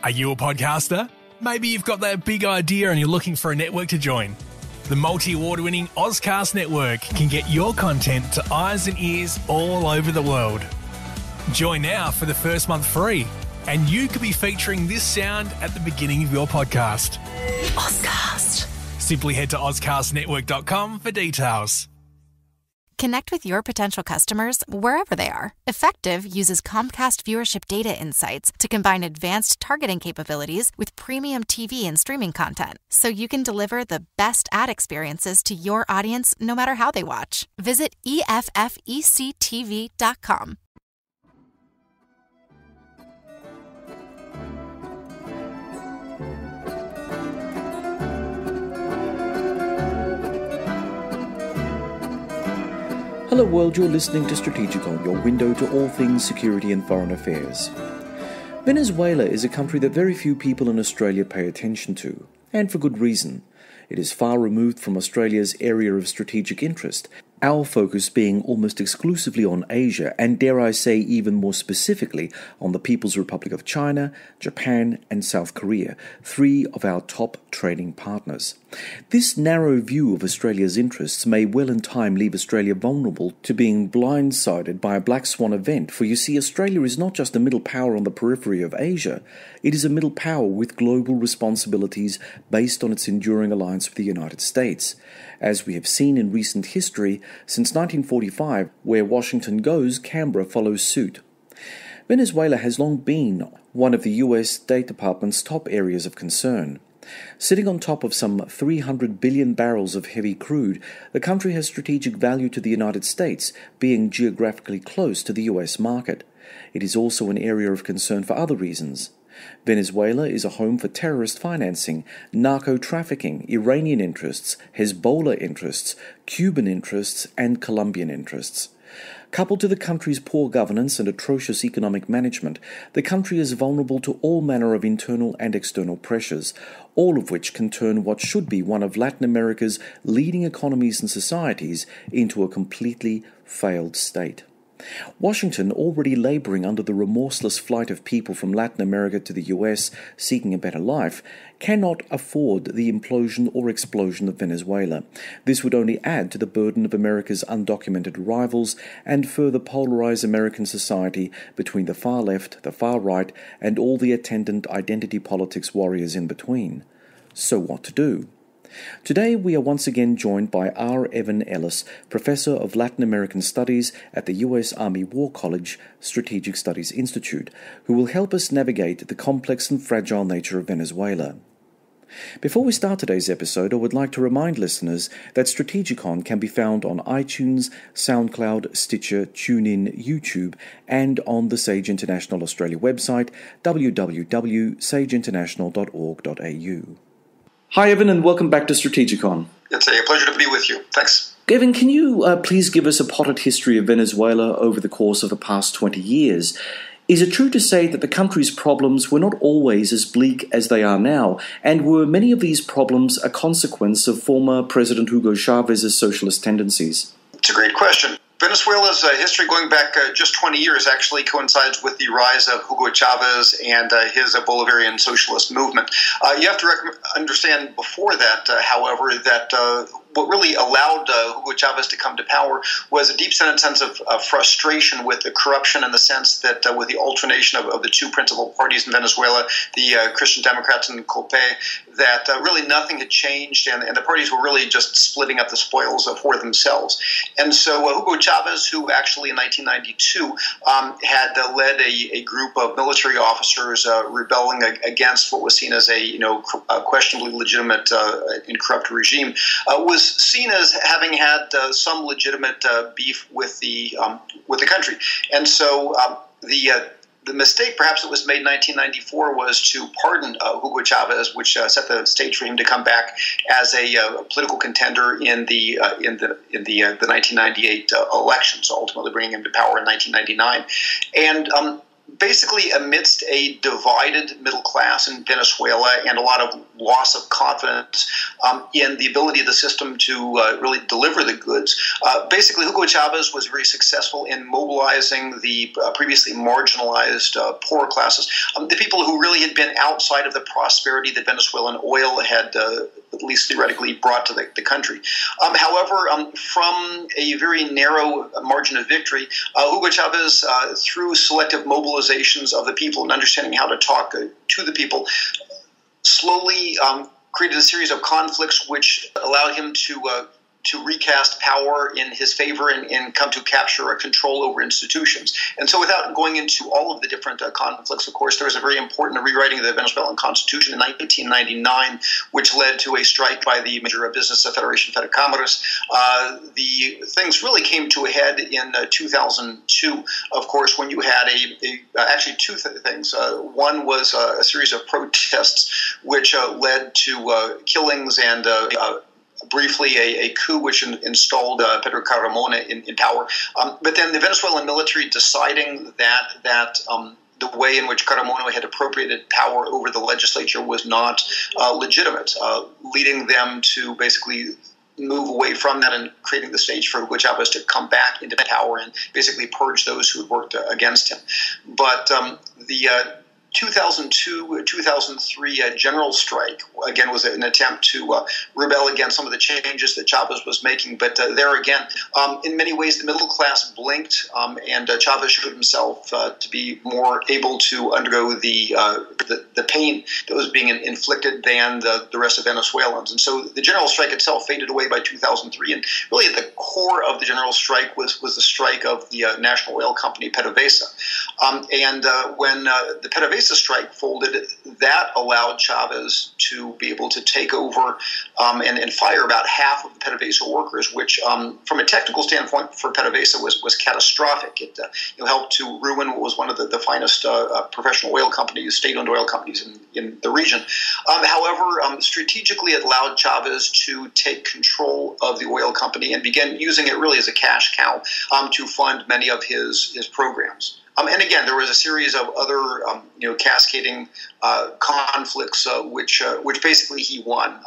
Are you a podcaster? Maybe you've got that big idea and you're looking for a network to join. The multi-award-winning Ozcast Network can get your content to eyes and ears all over the world. Join now for the first month free, and you could be featuring this sound at the beginning of your podcast. Ozcast. Simply head to ozcastnetwork.com for details. Connect with your potential customers wherever they are. Effective uses Comcast viewership data insights to combine advanced targeting capabilities with premium TV and streaming content, so you can deliver the best ad experiences to your audience no matter how they watch. Visit EFFECTV.com. Hello world, you're listening to Strategicon, your window to all things security and foreign affairs. Venezuela is a country that very few people in Australia pay attention to, and for good reason. It is far removed from Australia's area of strategic interest, our focus being almost exclusively on Asia, and dare I say even more specifically on the People's Republic of China, Japan and South Korea, three of our top trading partners. This narrow view of Australia's interests may well in time leave Australia vulnerable to being blindsided by a black swan event, for you see, Australia is not just a middle power on the periphery of Asia, it is a middle power with global responsibilities based on its enduring alliance with the United States. As we have seen in recent history, since 1945, where Washington goes, Canberra follows suit. Venezuela has long been one of the US State Department's top areas of concern. Sitting on top of some 300 billion barrels of heavy crude, the country has strategic value to the United States, being geographically close to the US market. It is also an area of concern for other reasons. Venezuela is a home for terrorist financing, narco-trafficking, Iranian interests, Hezbollah interests, Cuban interests, and Colombian interests. Coupled to the country's poor governance and atrocious economic management, the country is vulnerable to all manner of internal and external pressures, all of which can turn what should be one of Latin America's leading economies and societies into a completely failed state. Washington, already laboring under the remorseless flight of people from Latin America to the US seeking a better life, cannot afford the implosion or explosion of Venezuela. This would only add to the burden of America's undocumented arrivals and further polarize American society between the far left, the far right, and all the attendant identity politics warriors in between. So what to do? Today we are once again joined by R. Evan Ellis, Professor of Latin American Studies at the U.S. Army War College Strategic Studies Institute, who will help us navigate the complex and fragile nature of Venezuela. Before we start today's episode, I would like to remind listeners that Strategicon can be found on iTunes, SoundCloud, Stitcher, TuneIn, YouTube, and on the Sage International Australia website, www.sageinternational.org.au. Hi, Evan, and welcome back to Strategicon. It's a pleasure to be with you. Thanks. Evan, can you please give us a potted history of Venezuela over the course of the past 20 years? Is it true to say that the country's problems were not always as bleak as they are now, and were many of these problems a consequence of former President Hugo Chavez's socialist tendencies? It's a great question. Venezuela's history going back just 20 years actually coincides with the rise of Hugo Chavez and his Bolivarian socialist movement. You have to understand before that, however, that what really allowed Hugo Chavez to come to power was a deep-seated sense of frustration with the corruption, in the sense that with the alternation of the two principal parties in Venezuela, the Christian Democrats and COPE, that really nothing had changed, and the parties were really just splitting up the spoils for themselves. And so Hugo Chavez, who actually in 1992 had led a group of military officers rebelling against what was seen as a questionably legitimate and corrupt regime, was seen as having had some legitimate beef with the country. And so the mistake perhaps that was made in 1994 was to pardon Hugo Chavez, which set the stage for him to come back as a political contender in the 1998 elections, ultimately bringing him to power in 1999. And basically amidst a divided middle class in Venezuela and a lot of loss of confidence in the ability of the system to really deliver the goods. Basically, Hugo Chavez was very successful in mobilizing the previously marginalized poor classes, the people who really had been outside of the prosperity that Venezuelan oil had at least theoretically brought to the country. However, from a very narrow margin of victory, Hugo Chavez, through selective mobilizations of the people and understanding how to talk to the people, slowly created a series of conflicts which allowed him to recast power in his favor and come to capture a control over institutions. And so without going into all of the different conflicts, of course, there was a very important rewriting of the Venezuelan Constitution in 1999, which led to a strike by the major business federation, Fedecámaras. The things really came to a head in 2002, of course, when you had actually two things. One was a series of protests which led to killings and briefly a coup which installed Pedro Caramona in power. But then the Venezuelan military deciding that the way in which Caramona had appropriated power over the legislature was not legitimate, leading them to basically move away from that and creating the stage for Hugo Chavez to come back into power and basically purge those who had worked against him. But the 2002-2003 general strike, again, was an attempt to rebel against some of the changes that Chavez was making. But there again, in many ways, the middle class blinked, and Chavez showed himself to be more able to undergo the pain that was being inflicted than the rest of Venezuelans. And so the general strike itself faded away by 2003. And really at the core of the general strike was the strike of the national oil company, PDVSA. And when the PDVSA strike folded, that allowed Chavez to be able to take over and fire about half of the PDVSA workers, which from a technical standpoint for PDVSA was catastrophic. It helped to ruin what was one of the finest professional oil companies, state-owned oil companies in the region. However, strategically it allowed Chavez to take control of the oil company and begin using it really as a cash cow to fund many of his programs. And again, there was a series of other, cascading conflicts, which basically he won,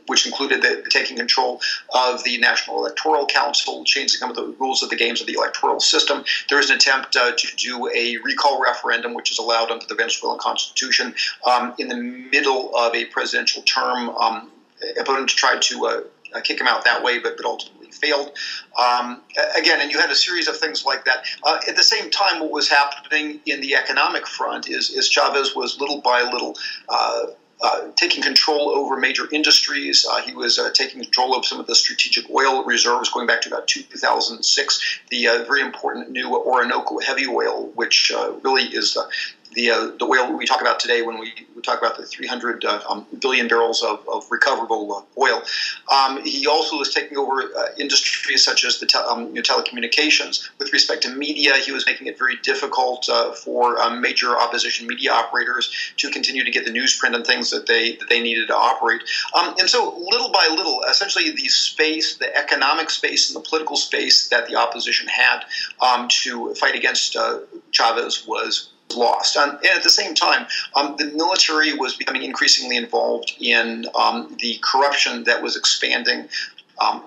which included taking control of the National Electoral Council, changing some of the rules of the games of the electoral system. There was an attempt to do a recall referendum, which is allowed under the Venezuelan Constitution, in the middle of a presidential term. Opponents tried to kick him out that way, but ultimately failed. Again, and you had a series of things like that. At the same time, what was happening in the economic front is Chavez was little by little taking control over major industries. He was taking control of some of the strategic oil reserves going back to about 2006, the very important new Orinoco heavy oil, which really is the oil we talk about today when we talk about the 300 billion barrels of recoverable oil. He also was taking over industries such as the telecommunications. With respect to media, he was making it very difficult for major opposition media operators to continue to get the newsprint and things that they needed to operate. And so little by little, essentially the economic space and the political space that the opposition had to fight against Chavez was lost. And at the same time, the military was becoming increasingly involved in the corruption that was expanding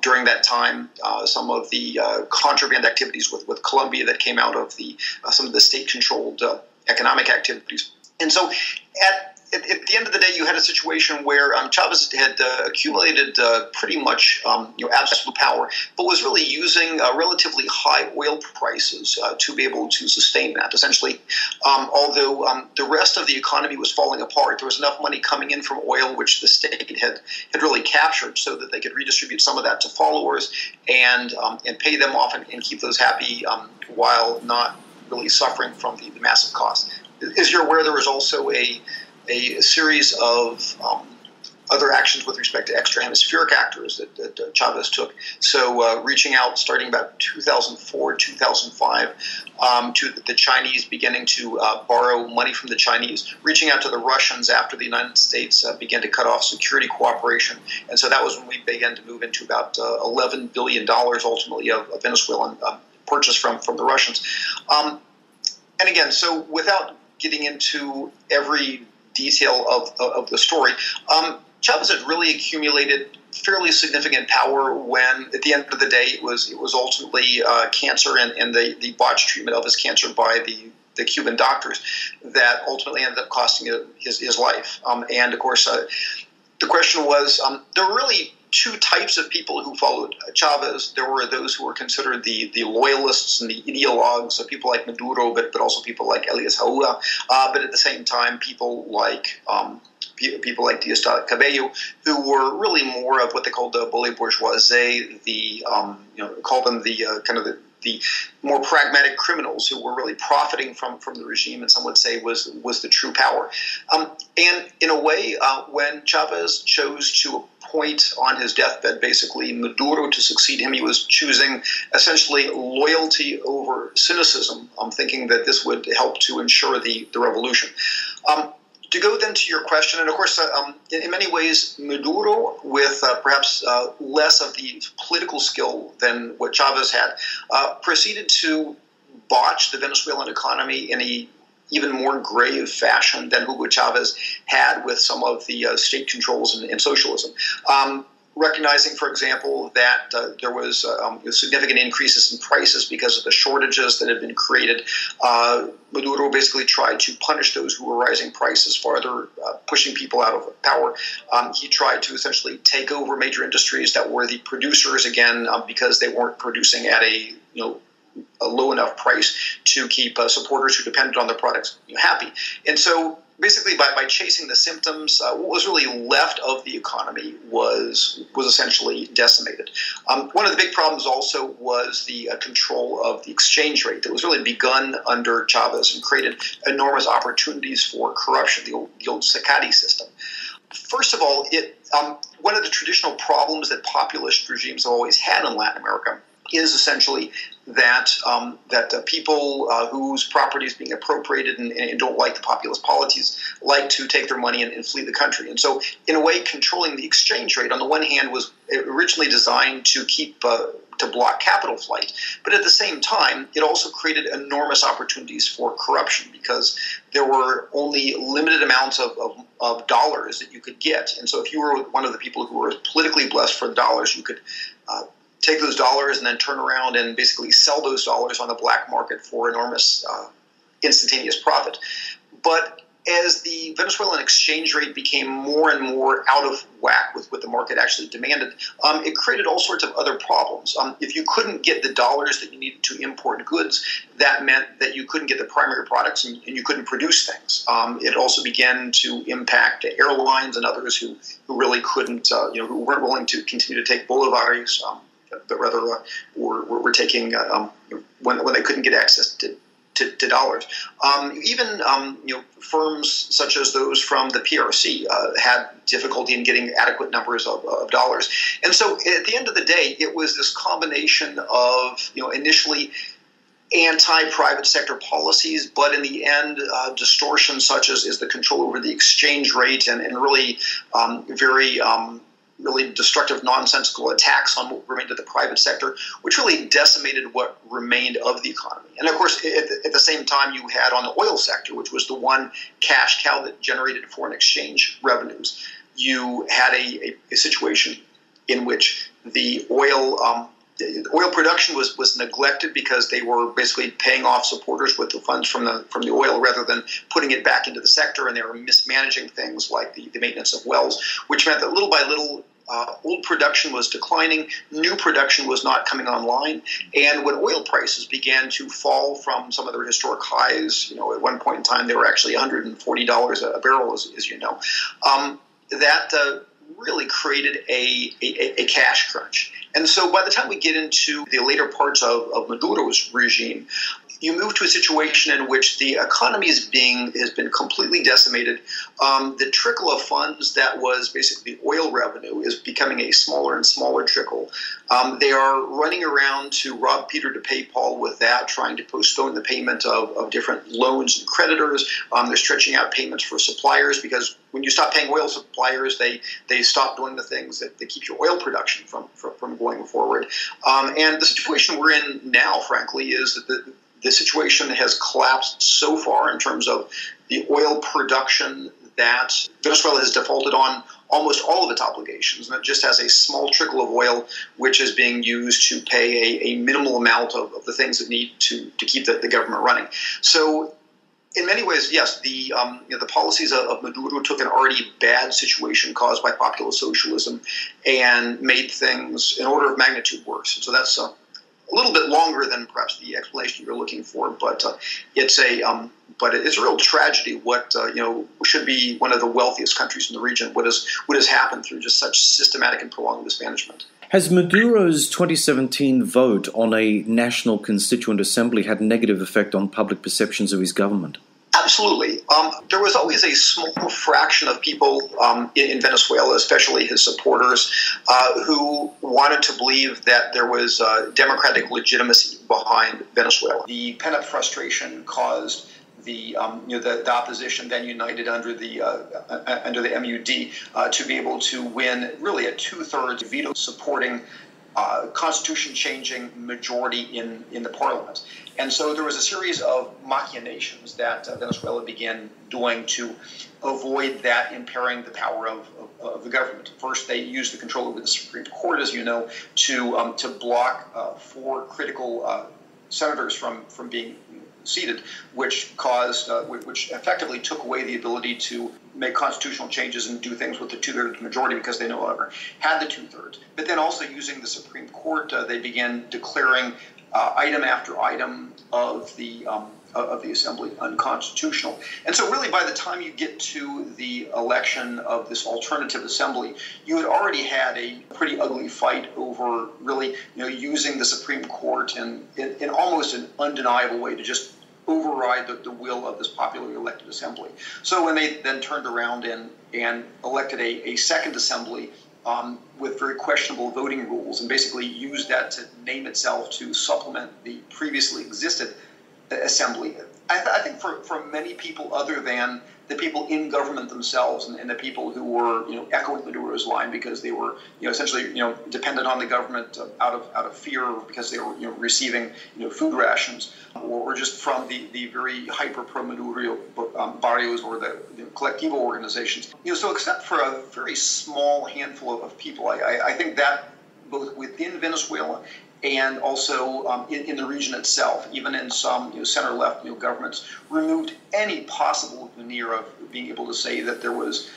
during that time. Some of the contraband activities with Colombia that came out of some of the state-controlled economic activities. And so at the end of the day, you had a situation where Chavez had accumulated pretty much absolute power, but was really using relatively high oil prices to be able to sustain that. Essentially, although the rest of the economy was falling apart, there was enough money coming in from oil, which the state had really captured, so that they could redistribute some of that to followers and pay them off and keep those happy while not really suffering from the massive costs. As you're aware, there was also a series of other actions with respect to extra-hemispheric actors that Chavez took. So reaching out starting about 2004, 2005 to the Chinese, beginning to borrow money from the Chinese, reaching out to the Russians after the United States began to cut off security cooperation. And so that was when we began to move into about $11 billion ultimately of Venezuelan purchase from the Russians. And again, so without getting into every detail of the story, Chavez had really accumulated fairly significant power when, at the end of the day, it was ultimately cancer and the botched treatment of his cancer by the Cuban doctors that ultimately ended up costing his life. And, of course, the question was, there were really two types of people who followed Chavez. There were those who were considered the loyalists and the ideologues, so people like Maduro, but also people like Ellis, but at the same time, people like Diaz-Cabello, who were really more of what they called the bully bourgeoisie, called them the more pragmatic criminals who were really profiting from the regime, and some would say was the true power. And in a way, when Chavez chose to appoint on his deathbed basically Maduro to succeed him, he was choosing essentially loyalty over cynicism, thinking that this would help to ensure the revolution. To go then to your question, and of course, in many ways, Maduro, with perhaps less of the political skill than what Chavez had, proceeded to botch the Venezuelan economy in a even more grave fashion than Hugo Chavez had with some of the state controls in socialism. Recognizing, for example, that there was significant increases in prices because of the shortages that had been created. Maduro basically tried to punish those who were rising prices farther, pushing people out of power. He tried to essentially take over major industries that were the producers again because they weren't producing at a low enough price to keep supporters who depended on their products happy. And so basically by chasing the symptoms, what was really left of the economy was essentially decimated. One of the big problems also was the control of the exchange rate that was really begun under Chavez and created enormous opportunities for corruption, the old Sacadi system. First of all, one of the traditional problems that populist regimes have always had in Latin America is essentially that people whose property is being appropriated and don't like the populist policies like to take their money and flee the country. And so, in a way, controlling the exchange rate, on the one hand, was originally designed to to block capital flight, but at the same time, it also created enormous opportunities for corruption because there were only limited amounts of dollars that you could get. And so if you were one of the people who were politically blessed for the dollars, you could take those dollars and then turn around and basically sell those dollars on the black market for enormous instantaneous profit. But as the Venezuelan exchange rate became more and more out of whack with what the market actually demanded, it created all sorts of other problems. If you couldn't get the dollars that you needed to import goods, that meant that you couldn't get the primary products and you couldn't produce things. It also began to impact airlines and others who really couldn't, who weren't willing to continue to take Bolivarians, but rather were taking when they couldn't get access to dollars. Even firms such as those from the PRC had difficulty in getting adequate numbers of dollars. And so at the end of the day, it was this combination of initially anti-private sector policies, but in the end, distortions such as is the control over the exchange rate and really really destructive, nonsensical attacks on what remained of the private sector, which really decimated what remained of the economy. And of course, at the same time, you had on the oil sector, which was the one cash cow that generated foreign exchange revenues, you had a situation in which the oil production was neglected because they were basically paying off supporters with the funds from the oil rather than putting it back into the sector, and they were mismanaging things like the maintenance of wells, which meant that little by little old production was declining, new production was not coming online, and when oil prices began to fall from some of their historic highs, at one point in time they were actually $140 a barrel, as you know, that really created a cash crunch. And so by the time we get into the later parts of Maduro's regime, you move to a situation in which the economy has been completely decimated. The trickle of funds that was basically oil revenue is becoming a smaller and smaller trickle. They are running around to rob Peter to pay Paul with that, trying to postpone the payment of different loans and creditors. They're stretching out payments for suppliers because when you stop paying oil suppliers, they stop doing the things that keep your oil production from going forward. And the situation we're in now, frankly, is that the situation has collapsed so far in terms of the oil production that Venezuela has defaulted on almost all of its obligations, and it just has a small trickle of oil which is being used to pay a minimal amount of the things that need to keep the government running. So in many ways, yes, the policies of Maduro took an already bad situation caused by popular socialism and made things an order of magnitude worse. And so that's a little bit longer than perhaps the explanation you're looking for, but it's a real tragedy. What should be one of the wealthiest countries in the region, what has happened through just such systematic and prolonged mismanagement. Has Maduro's 2017 vote on a national constituent assembly had a negative effect on public perceptions of his government? Absolutely. There was always a small fraction of people in Venezuela, especially his supporters, who wanted to believe that there was democratic legitimacy behind Venezuela. The pent-up frustration caused the opposition, then united under the MUD, to be able to win really a 2/3 veto supporting constitution-changing majority in the parliament. And so there was a series of machinations that Venezuela began doing to avoid that impairing the power of the government. First, they used the control over the Supreme Court, as you know, to block 4 critical senators from being seated, which effectively took away the ability to make constitutional changes and do things with the 2/3 majority because they no longer had the 2/3. But then also using the Supreme Court, they began declaring item after item of the assembly unconstitutional. And so really by the time you get to the election of this alternative assembly, you had already had a pretty ugly fight over really using the Supreme Court in almost an undeniable way to just override the will of this popularly elected assembly. So when they then turned around and elected a second assembly with very questionable voting rules and basically used that to name itself to supplement the previously existed assembly, I think for many people other than the people in government themselves and the people who were echoing Maduro's line because they were essentially dependent on the government out of fear because they were receiving food rations, or just from the very hyper pro Maduro barrios or the Colectivo organizations. So except for a very small handful of people, I think that both within Venezuela and also in the region itself, even in some center-left governments, removed any possible veneer of being able to say that there was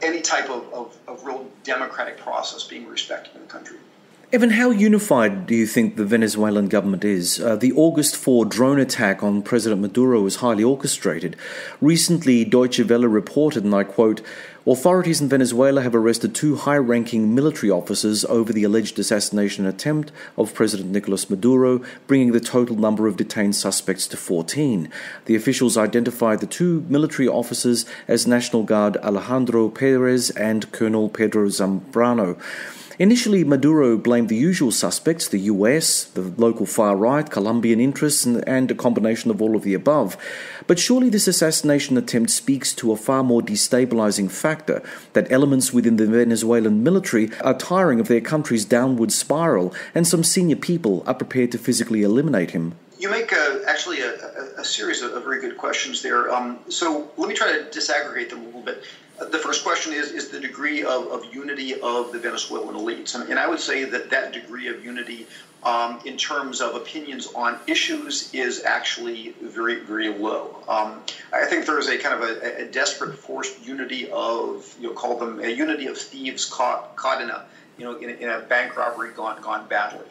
any type of real democratic process being respected in the country. Evan, how unified do you think the Venezuelan government is? The August 4 drone attack on President Maduro was highly orchestrated. Recently, Deutsche Welle reported, and I quote, "Authorities in Venezuela have arrested 2 high-ranking military officers over the alleged assassination attempt of President Nicolas Maduro, bringing the total number of detained suspects to 14. The officials identified the 2 military officers as National Guard Alejandro Perez and Colonel Pedro Zambrano." Initially, Maduro blamed the usual suspects, the US, the local far-right, Colombian interests, and a combination of all of the above. But surely this assassination attempt speaks to a far more destabilizing factor, that elements within the Venezuelan military are tiring of their country's downward spiral, and some senior people are prepared to physically eliminate him. You make actually a series of very good questions there. So let me try to disaggregate them a little bit. The first question is the degree of unity of the Venezuelan elites. And I would say that degree of unity in terms of opinions on issues is actually very, very low. I think there is a kind of a desperate forced unity of, call them a unity of thieves caught in a bank robbery gone badly.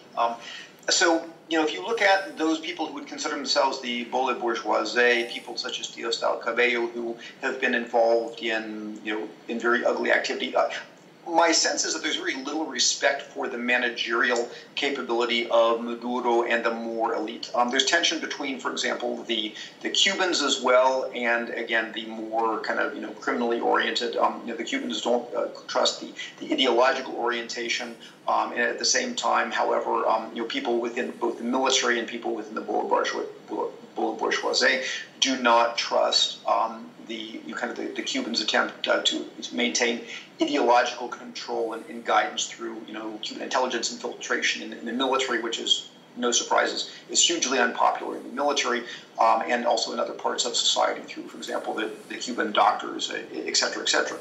So, if you look at those people who would consider themselves the bourgeoisie, people such as Diosdado Cabello, who have been involved in very ugly activity, my sense is that there's very little respect for the managerial capability of Maduro and the more elite. There's tension between, for example, the Cubans as well, and again, the more kind of criminally oriented. The Cubans don't trust the ideological orientation, and at the same time, however, people within both the military and people within the bourgeoisie do not trust the Cubans' attempt to maintain ideological control and guidance through Cuban intelligence infiltration in the military, which is no surprises, is hugely unpopular in the military and also in other parts of society through, for example, the Cuban doctors, et cetera, et cetera.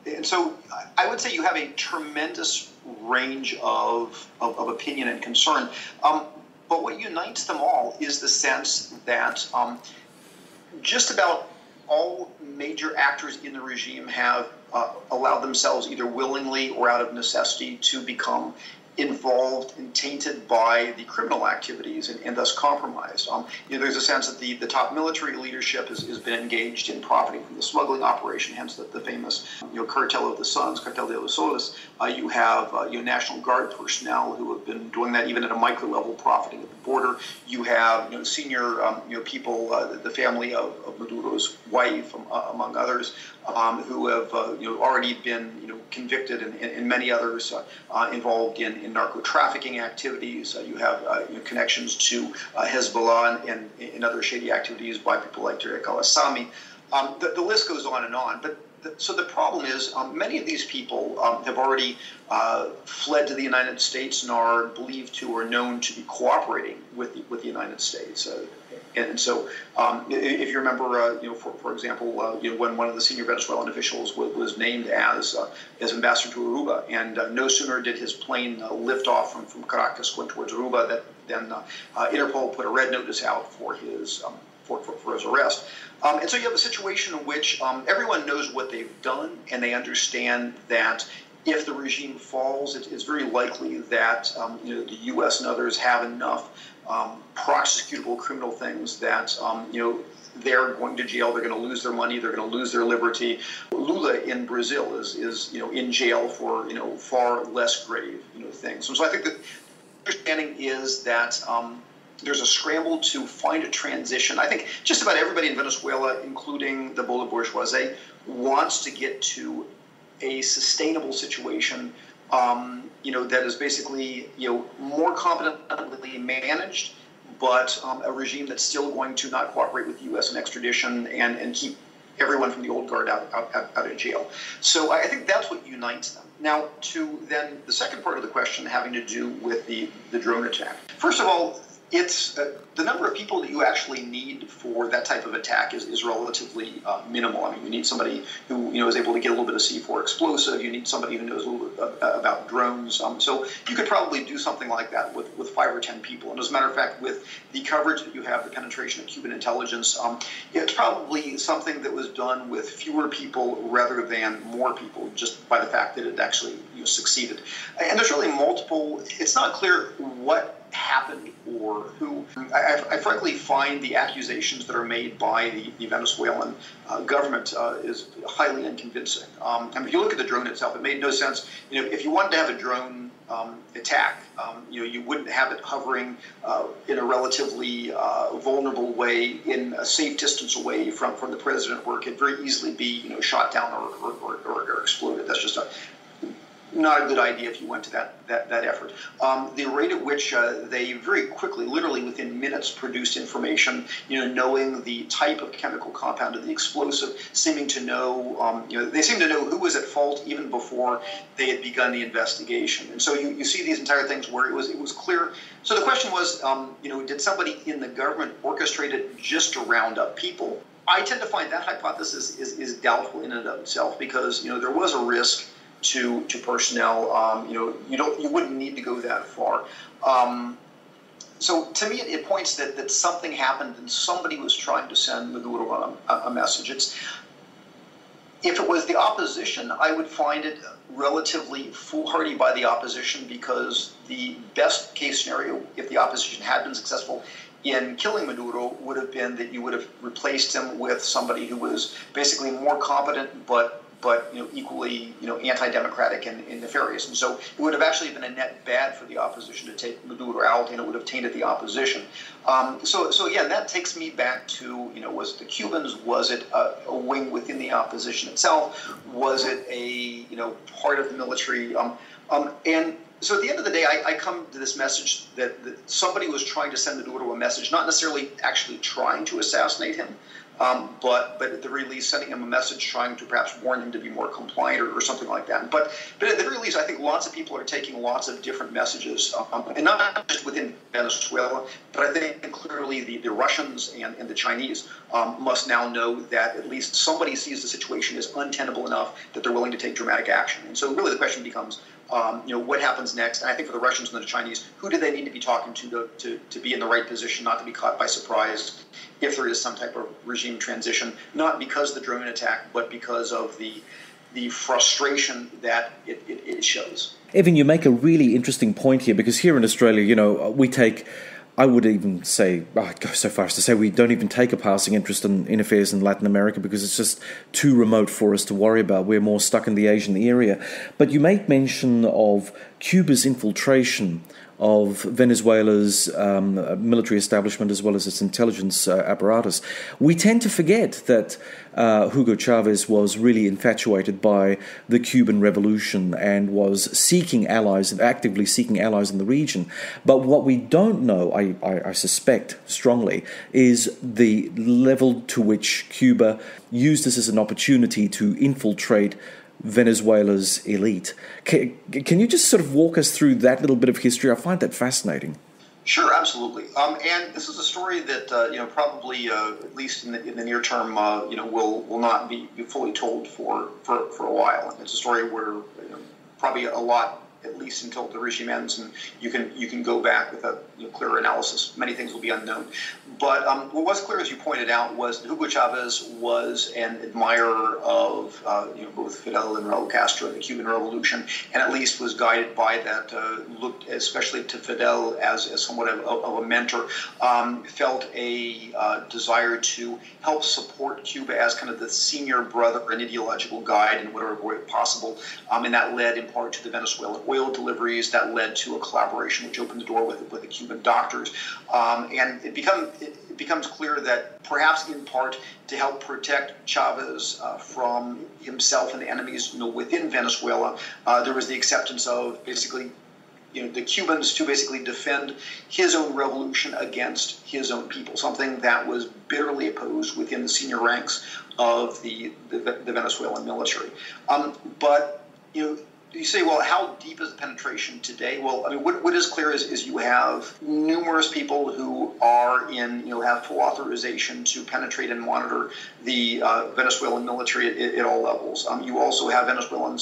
And so I would say you have a tremendous range of opinion and concern. But what unites them all is the sense that just about all major actors in the regime have allowed themselves either willingly or out of necessity to become involved and tainted by the criminal activities and thus compromised. There's a sense that the top military leadership has been engaged in profiting from the smuggling operation, hence the famous cartel of the Suns, Cartel de los Soles. You have National Guard personnel who have been doing that even at a micro level, profiting at the border. You have senior people, the family of Maduro's wife, among others, who have already been convicted, and many others involved in narco trafficking activities. You have connections to Hezbollah and other shady activities by people like Tarek al-Assami. The list goes on and on. But so the problem is many of these people have already fled to the United States and are believed to or known to be cooperating with the United States. And so, if you remember, for example, when one of the senior Venezuelan officials was named as ambassador to Aruba, and no sooner did his plane lift off from Caracas going towards Aruba, than Interpol put a red notice out for his arrest. And so you have a situation in which everyone knows what they've done, and they understand that if the regime falls, it's very likely that the U.S. and others have enough prosecutable criminal things that they're going to jail, they're going to lose their money, they're going to lose their liberty. Lula in Brazil is in jail for far less grave things. And so I think that the understanding is that there's a scramble to find a transition. I think just about everybody in Venezuela, including the Bolivarian, wants to get to a sustainable situation that is basically more competently managed, but a regime that's still going to not cooperate with the U.S. in extradition and keep everyone from the old guard out of jail. So I think that's what unites them. Now, to then the second part of the question having to do with the drone attack. First of all, it's the number of people that you actually need for that type of attack is relatively minimal. I mean, you need somebody who is able to get a little bit of C4 explosive. You need somebody who knows a little bit about drones. So you could probably do something like that with 5 or 10 people. And as a matter of fact, with the coverage that you have, the penetration of Cuban intelligence, it's probably something that was done with fewer people rather than more people, just by the fact that it actually succeeded. And there's really multiple. It's not clear what happened or who. I frankly find the accusations that are made by the Venezuelan government is highly unconvincing. I mean, if you look at the drone itself, it made no sense. If you wanted to have a drone attack, you wouldn't have it hovering in a relatively vulnerable way, in a safe distance away from the president, where it could very easily be shot down or exploded. That's just not a good idea if you went to that effort. The rate at which they very quickly, literally within minutes, produced information, knowing the type of chemical compound of the explosive, seeming to know, they seemed to know who was at fault even before they had begun the investigation. And so you see these entire things where it was clear. So the question was, did somebody in the government orchestrate it just to round up people? I tend to find that hypothesis is doubtful in and of itself, because there was a risk to personnel. You wouldn't need to go that far. So to me, it points that something happened and somebody was trying to send Maduro a message. If it was the opposition, I would find it relatively foolhardy by the opposition, because the best case scenario, if the opposition had been successful in killing Maduro, would have been that you would have replaced him with somebody who was basically more competent, but equally anti-democratic and nefarious. And so it would have actually been a net bad for the opposition to take Maduro out, and it would have tainted the opposition. So again, that takes me back to, was it the Cubans? Was it a wing within the opposition itself? Was it a part of the military? And so at the end of the day, I come to this message that somebody was trying to send Maduro a message, not necessarily actually trying to assassinate him. but at the very least sending him a message trying to perhaps warn him to be more compliant or something like that. But at the very least, I think lots of people are taking lots of different messages, and not just within Venezuela, but I think clearly the Russians and the Chinese must now know that at least somebody sees the situation as untenable enough that they're willing to take dramatic action. And so really the question becomes, what happens next? And I think for the Russians and the Chinese, who do they need to be talking to be in the right position, not to be caught by surprise if there is some type of regime transition, not because of the drone attack, but because of the frustration that it shows. Evan, you make a really interesting point here, because here in Australia, we take, I would even say, I'd go so far as to say we don't even take a passing interest in affairs in Latin America because it's just too remote for us to worry about. We're more stuck in the Asian area. But you make mention of Cuba's infiltration of Venezuela's military establishment as well as its intelligence apparatus. We tend to forget that Hugo Chavez was really infatuated by the Cuban Revolution and was seeking allies, actively seeking allies in the region. But what we don't know, I suspect strongly, is the level to which Cuba used this as an opportunity to infiltrate Venezuela's elite. Can you just sort of walk us through that little bit of history? I find that fascinating. Sure, absolutely. And this is a story that probably at least in the near term will not be fully told for a while. And it's a story where probably a lot, at least until the regime ends, and you can go back with a clearer analysis. Many things will be unknown. But what was clear, as you pointed out, was that Hugo Chavez was an admirer of both Fidel and Raul Castro and the Cuban Revolution, and at least was guided by that. Looked especially to Fidel as somewhat of a mentor. Felt a desire to help support Cuba as kind of the senior brother and ideological guide in whatever way possible, and that led in part to the Venezuelan oil deliveries. That led to a collaboration which opened the door with the Cuban doctors, and it becomes clear that perhaps in part to help protect Chavez from himself and the enemies within Venezuela, there was the acceptance of basically the Cubans to basically defend his own revolution against his own people, something that was bitterly opposed within the senior ranks of the Venezuelan military. But you say, well, how deep is the penetration today? Well, I mean, what is clear is you have numerous people who are have full authorization to penetrate and monitor the Venezuelan military at all levels. You also have Venezuelan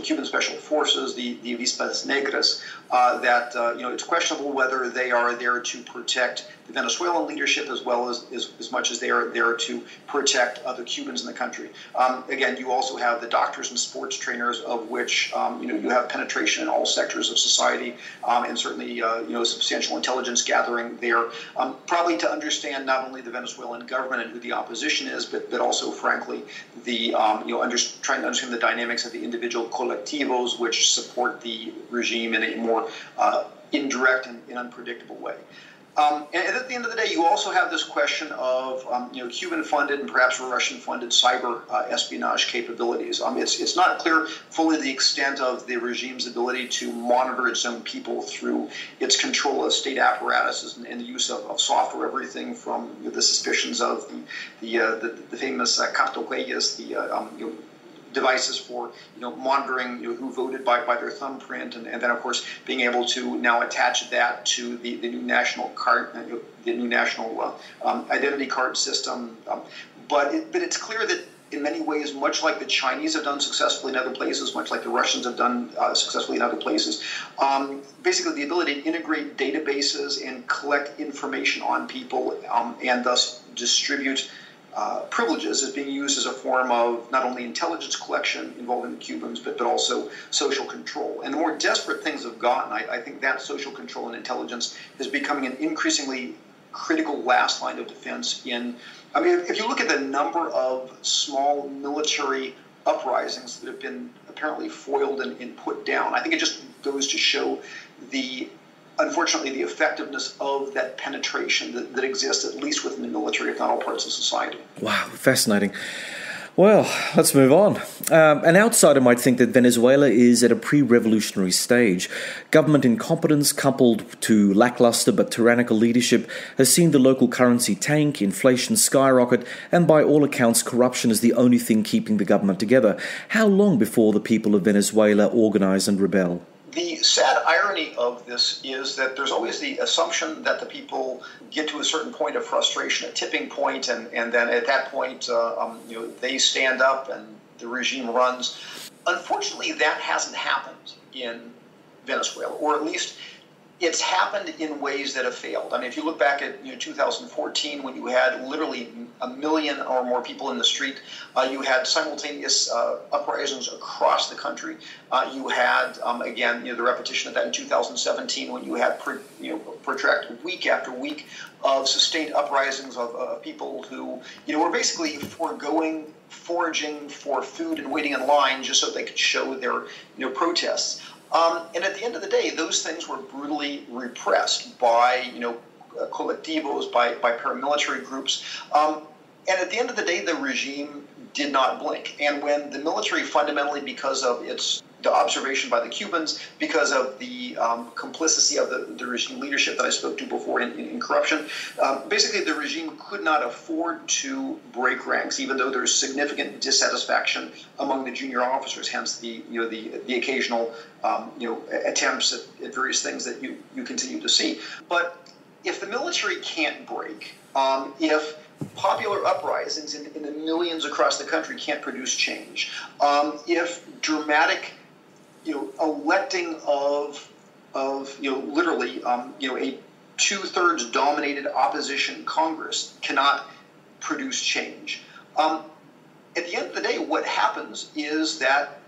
Cuban special forces, the Avispas Negras, that it's questionable whether they are there to protect the Venezuelan leadership as well as much as they are there to protect other Cubans in the country. Again, you also have the doctors and sports trainers, of which you have penetration in all sectors of society, and certainly substantial intelligence gathering there, probably to understand not only the Venezuelan government and who the opposition is, but also, frankly, the trying to understand the dynamics of the individual Colectivos, which support the regime in a more indirect and unpredictable way. And at the end of the day, you also have this question of Cuban-funded and perhaps Russian-funded cyber espionage capabilities. It's not clear fully the extent of the regime's ability to monitor its own people through its control of state apparatuses and the use of software, everything from the suspicions of the famous cartohuellas, the devices for monitoring who voted by their thumbprint, and then of course being able to now attach that to the new national card, the new national identity card system. But it's clear that in many ways, much like the Chinese have done successfully in other places, much like the Russians have done successfully in other places, basically the ability to integrate databases and collect information on people and thus distribute privileges is being used as a form of not only intelligence collection involving the Cubans, but also social control. And the more desperate things have gotten, I think that social control and intelligence is becoming an increasingly critical last line of defense if you look at the number of small military uprisings that have been apparently foiled and put down, I think it just goes to show unfortunately, the effectiveness of that penetration that exists, at least within the military, if not all parts of society. Wow, fascinating. Well, let's move on. An outsider might think that Venezuela is at a pre-revolutionary stage. Government incompetence coupled to lackluster but tyrannical leadership has seen the local currency tank, inflation skyrocket, and by all accounts corruption is the only thing keeping the government together. How long before the people of Venezuela organise and rebel? The sad irony of this is that there's always the assumption that the people get to a certain point of frustration, a tipping point, and then at that point, they stand up and the regime runs. Unfortunately, that hasn't happened in Venezuela, or at least it's happened in ways that have failed. I mean, if you look back at 2014, when you had literally 1 million or more people in the street, you had simultaneous uprisings across the country. You had, again, the repetition of that in 2017, when you had protracted week after week of sustained uprisings of people who, were basically foraging for food and waiting in line just so they could show their, protests. And at the end of the day, those things were brutally repressed by, Colectivos, by paramilitary groups. And at the end of the day, the regime did not blink. And when the military fundamentally, because of the observation by the Cubans, because of the complicity of the regime leadership that I spoke to before in corruption, basically the regime could not afford to break ranks, even though there's significant dissatisfaction among the junior officers, hence the occasional attempts at various things that you continue to see. But if the military can't break, if popular uprisings in the millions across the country can't produce change, if dramatic electing of literally a 2/3 dominated opposition Congress cannot produce change, at the end of the day, what happens is that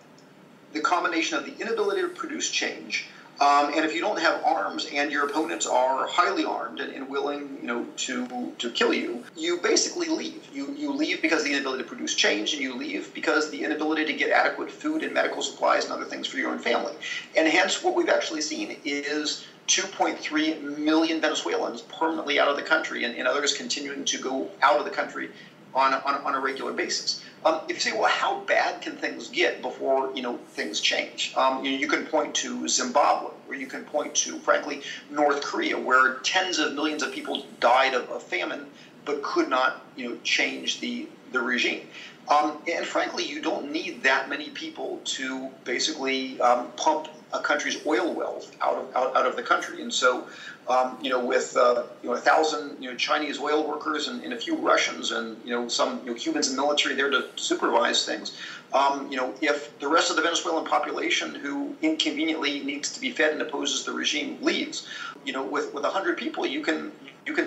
the combination of the inability to produce change, and if you don't have arms and your opponents are highly armed and willing, to kill you, you basically leave. You leave because of the inability to produce change, and you leave because of the inability to get adequate food and medical supplies and other things for your own family. And hence, what we've actually seen is 2.3 million Venezuelans permanently out of the country, and others continuing to go out of the country on a regular basis. If you say, well, how bad can things get before things change? You can point to Zimbabwe, or you can point to, frankly, North Korea, where tens of millions of people died of famine, but could not change the regime. And frankly, you don't need that many people to basically pump a country's oil wealth out of the country. And so, with 1,000 Chinese oil workers and a few Russians and some Cubans in the military there to supervise things, if the rest of the Venezuelan population who inconveniently needs to be fed and opposes the regime leaves, with 100 people, you can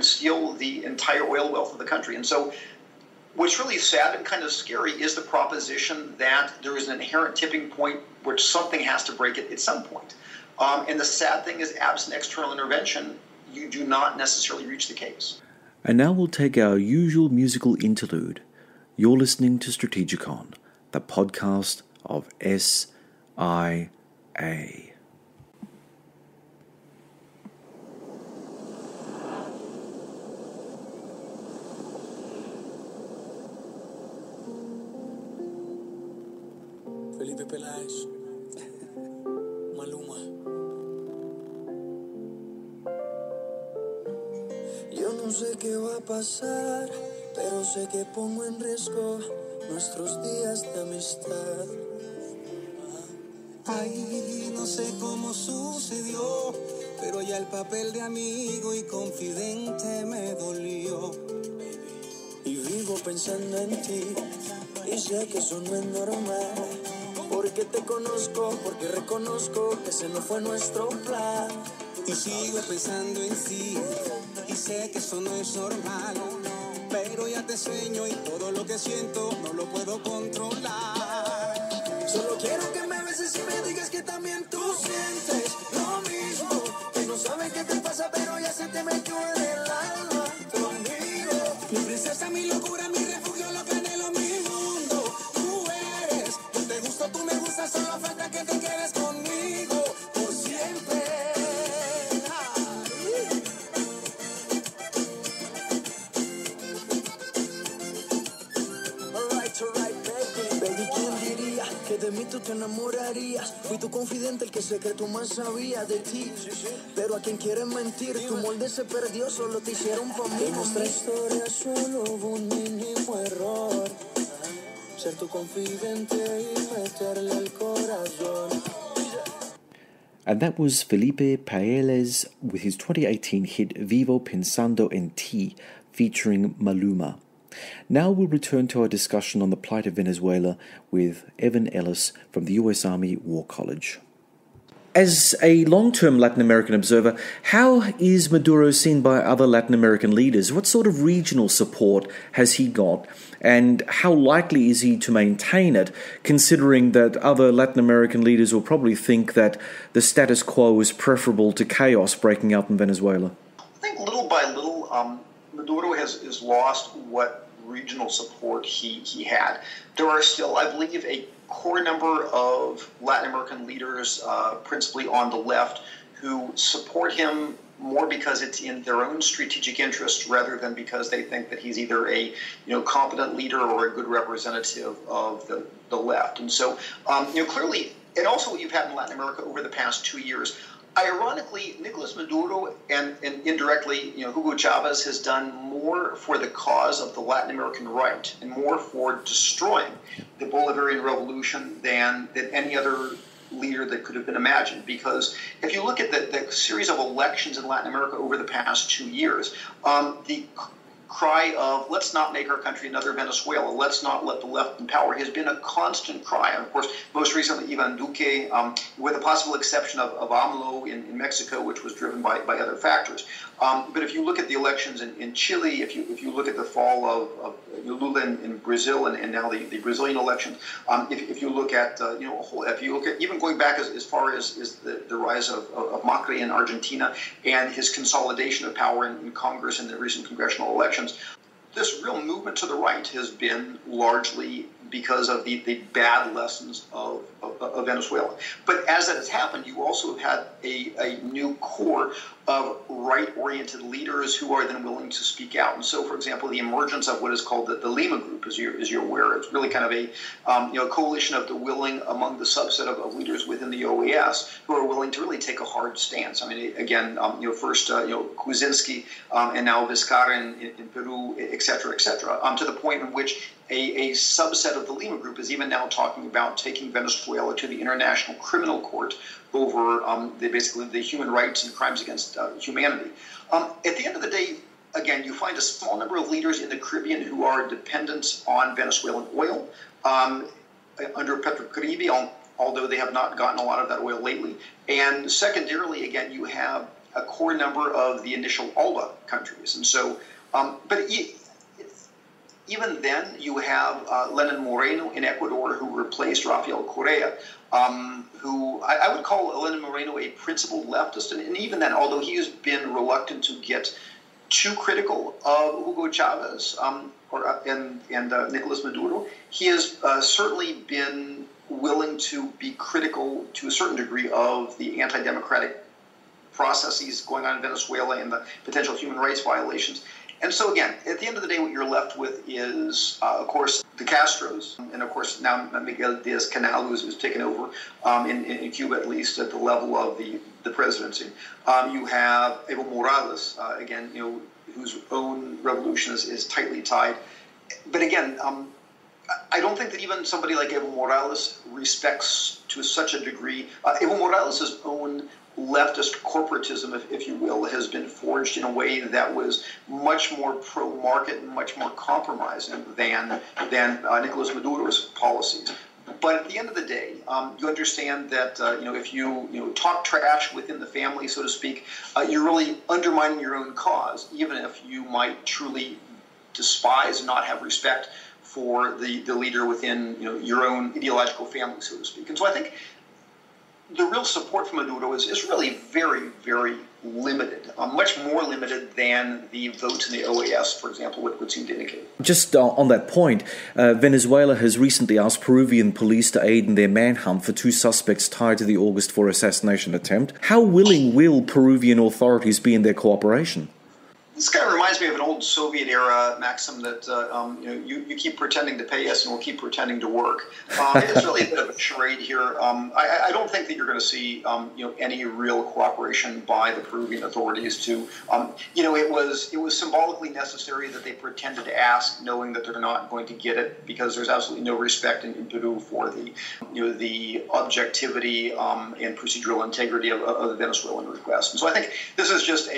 steal the entire oil wealth of the country. And so, what's really sad and kind of scary is the proposition that there is an inherent tipping point where something has to break it at some point. And the sad thing is, absent external intervention, you do not necessarily reach the case. And now we'll take our usual musical interlude. You're listening to Strategicon, the podcast of SIA. Felipe Peláez, Maluma. Yo no sé qué va a pasar, pero sé que pongo en riesgo nuestros días de amistad. Ay, no sé cómo sucedió, pero ya el papel de amigo y confidente me dolió. Y vivo pensando en ti, y sé que eso no es normal. Porque te conozco, porque reconozco que ese no fue nuestro plan. Y sigo pensando en ti, y sé que eso no es normal. Pero ya te sueño y todo lo que siento no lo puedo controlar. Solo quiero que me beses y me digas que también tú sientes lo mismo. Que no sabes qué te pasa, pero ya se te metió en el alma conmigo. Mi princesa, mi locura, mi refugio, lo que anhelo, mi mundo. Tú eres, yo te gusto, tú me gustas, solo falta que te quedes conmigo por siempre. Alright, baby. que de mí tú te enamorarías. Fui tu confidente, el que secreto más sabía de ti. Pero a quien quieres mentir, tu molde se perdió, solo te hicieron pa' mí. En nuestra historia solo hubo un mínimo error. Ser tu confidente y meterle el corazón. And that was Felipe Payeles with his 2018 hit Vivo Pensando en Ti, featuring Maluma. Now we'll return to our discussion on the plight of Venezuela with Evan Ellis from the US Army War College. As a long-term Latin American observer, how is Maduro seen by other Latin American leaders? What sort of regional support has he got? And how likely is he to maintain it, considering that other Latin American leaders will probably think that the status quo is preferable to chaos breaking out in Venezuela? I think little by little, Maduro has lost what regional support he had. There are still, I believe, a core number of Latin American leaders, principally on the left, who support him more because it's in their own strategic interest rather than because they think that he's either a competent leader or a good representative of the left. And so, clearly, and also what you've had in Latin America over the past 2 years, ironically, Nicolas Maduro and indirectly, Hugo Chavez has done more for the cause of the Latin American right and more for destroying the Bolivarian Revolution than any other leader that could have been imagined. Because if you look at the series of elections in Latin America over the past 2 years, the cry of let's not make our country another Venezuela, let's not let the left in power has been a constant cry. And of course, most recently, Ivan Duque, with the possible exception of AMLO in Mexico, which was driven by other factors. But if you look at the elections in Chile, if you look at the fall of Lula in Brazil and now the Brazilian elections, if you look at if you look at even going back as far as the rise of Macri in Argentina and his consolidation of power in Congress in the recent congressional elections, this real movement to the right has been largely because of the bad lessons of Venezuela. But as that has happened, you also have had a new core of right-oriented leaders who are then willing to speak out. And so, for example, the emergence of what is called the Lima Group, as you're aware, it's really kind of a coalition of the willing among the subset of leaders within the OAS who are willing to really take a hard stance. I mean, again, first Kuczynski and now Vizcarra in Peru, et cetera, to the point in which a subset of the Lima Group is even now talking about taking Venezuela to the International Criminal Court over basically the human rights and crimes against humanity. At the end of the day, again, you find a small number of leaders in the Caribbean who are dependent on Venezuelan oil under Petrocaribe, although they have not gotten a lot of that oil lately. And secondarily, again, you have a core number of the initial ALBA countries. And so, even then, you have Lenin Moreno in Ecuador, who replaced Rafael Correa, who I would call Lenin Moreno a principled leftist. And even then, although he has been reluctant to get too critical of Hugo Chavez and Nicolas Maduro, he has certainly been willing to be critical to a certain degree of the anti-democratic processes going on in Venezuela and the potential human rights violations. And so, again, at the end of the day, what you're left with is, of course, the Castros, and, of course, now Miguel Diaz-Canel, who's taken over in Cuba, at least at the level of the presidency. You have Evo Morales, again, whose own revolution is tightly tied. But, again, I don't think that even somebody like Evo Morales respects to such a degree. Evo Morales' own leftist corporatism, if you will, has been forged in a way that was much more pro-market and much more compromising than Nicolas Maduro's policies. But at the end of the day, you understand that if you talk trash within the family, so to speak, you're really undermining your own cause, even if you might truly despise and not have respect for the leader within your own ideological family, so to speak. And so I think the real support for Maduro is really very, very limited, much more limited than the votes in the OAS, for example, would seem to indicate. Just on that point, Venezuela has recently asked Peruvian police to aid in their manhunt for 2 suspects tied to the August 4 assassination attempt. How willing will Peruvian authorities be in their cooperation? This kind of reminds me of an old old Soviet-era maxim that you keep pretending to pay us and we'll keep pretending to work. It's really a bit of a charade here. I don't think that you're going to see any real cooperation by the Peruvian authorities to it was symbolically necessary that they pretended to ask, knowing that they're not going to get it, because there's absolutely no respect in Peru for the objectivity and procedural integrity of the Venezuelan request. And so I think this is just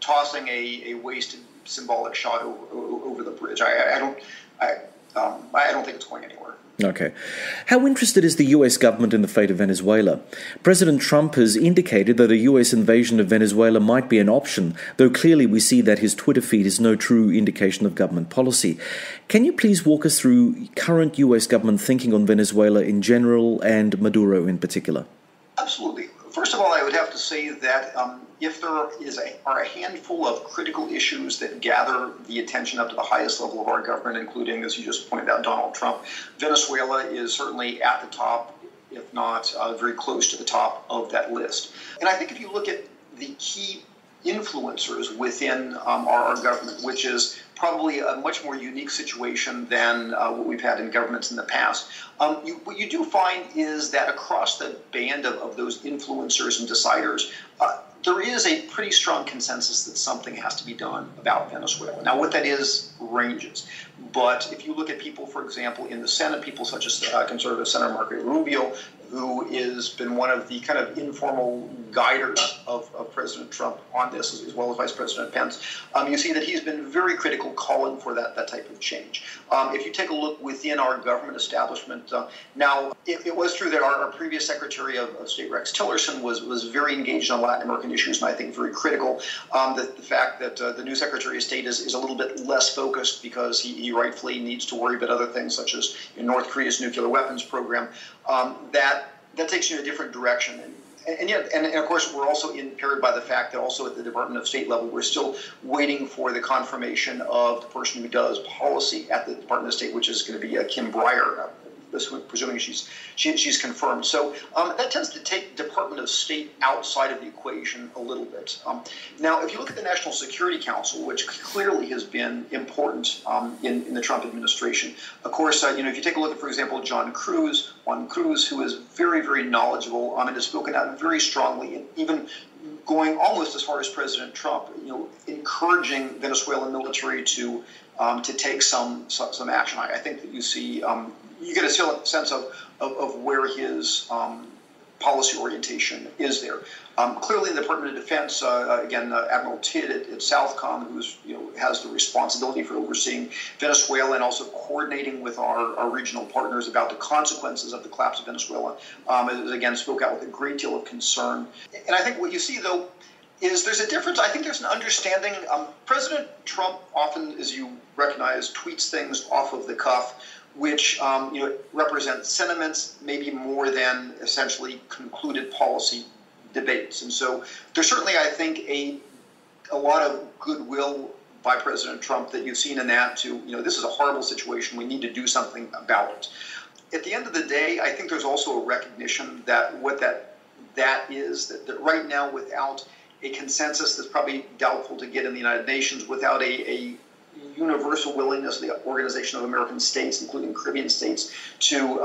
tossing a wasted symbolic shot over the bridge. I don't think it's going anywhere. Okay. How interested is the US government in the fate of Venezuela? President Trump has indicated that a US invasion of Venezuela might be an option, though clearly we see that his Twitter feed is no true indication of government policy. Can you please walk us through current US government thinking on Venezuela in general and Maduro in particular? Absolutely. First of all, I would have to say that if there are a handful of critical issues that gather the attention up to the highest level of our government, including, as you just pointed out, Donald Trump, Venezuela is certainly at the top, if not very close to the top of that list. And I think if you look at the key influencers within our government, which is probably a much more unique situation than what we've had in governments in the past. What you do find is that across the band of those influencers and deciders, there is a pretty strong consensus that something has to be done about Venezuela. Now, what that is ranges. But if you look at people, for example, in the Senate, people such as conservative Senator Marco Rubio, who has been one of the kind of informal guiders of President Trump on this, as well as Vice President Pence, you see that he's been very critical, calling for that type of change. If you take a look within our government establishment, now it was true that our previous Secretary of State Rex Tillerson was very engaged on Latin American issues, and I think very critical. The fact that the new Secretary of State is a little bit less focused because he rightfully needs to worry about other things such as North Korea's nuclear weapons program, that takes you in a different direction. And of course, we're also impaired by the fact that also at the Department of State level, we're still waiting for the confirmation of the person who does policy at the Department of State, which is going to be Kim Breyer, presuming she's confirmed. So that tends to take Department of State outside of the equation a little bit. Now, if you look at the National Security Council, which clearly has been important in the Trump administration, of course, if you take a look at, for example, Juan Cruz, who is very, very knowledgeable and has spoken out very strongly, and even going almost as far as President Trump, encouraging Venezuelan military to take some action. I think that you see. You get a sense of where his policy orientation is there. Clearly, in the Department of Defense, Admiral Tidd at Southcom, who has the responsibility for overseeing Venezuela and also coordinating with our regional partners about the consequences of the collapse of Venezuela, again spoke out with a great deal of concern. And I think what you see, though, is there's a difference. I think there's an understanding. President Trump often, as you recognize, tweets things off of the cuff, which represent sentiments maybe more than essentially concluded policy debates. And so there's certainly, I think, a lot of goodwill by President Trump that you've seen in that this is a horrible situation. We need to do something about it. At the end of the day, I think there's also a recognition that what that is, that right now, without a consensus that's probably doubtful to get in the United Nations, without a universal willingness of the Organization of American States, including Caribbean states, to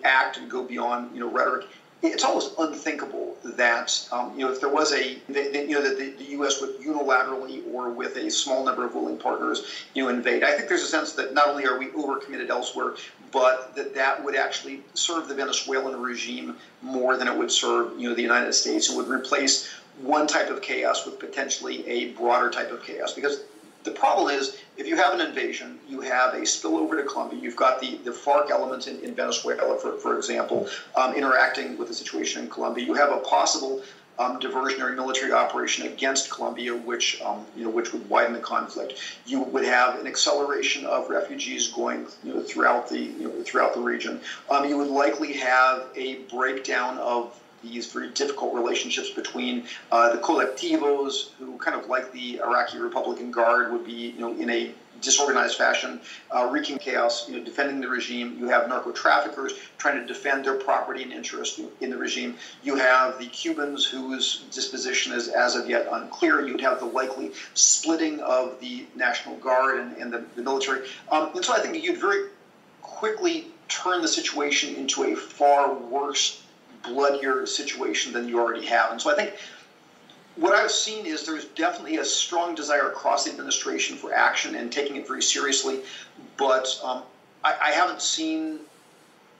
act and go beyond rhetoric. It's almost unthinkable that if there was that the U.S. would unilaterally or with a small number of willing partners invade. I think there's a sense that not only are we overcommitted elsewhere, but that would actually serve the Venezuelan regime more than it would serve the United States. It would replace one type of chaos with potentially a broader type of chaos, because the problem is, if you have an invasion, you have a spillover to Colombia. You've got the FARC elements in Venezuela, for example, interacting with the situation in Colombia. You have a possible diversionary military operation against Colombia, which would widen the conflict. You would have an acceleration of refugees going throughout the region. You would likely have a breakdown of these very difficult relationships between the Colectivos, who kind of like the Iraqi Republican Guard would be in a disorganized fashion, wreaking chaos, defending the regime. You have narco-traffickers trying to defend their property and interest in the regime. You have the Cubans whose disposition is as of yet unclear. You'd have the likely splitting of the National Guard and the military. And so I think you'd very quickly turn the situation into a far worse, bloodier situation than you already have. And so I think what I've seen is there's definitely a strong desire across the administration for action and taking it very seriously, but I haven't seen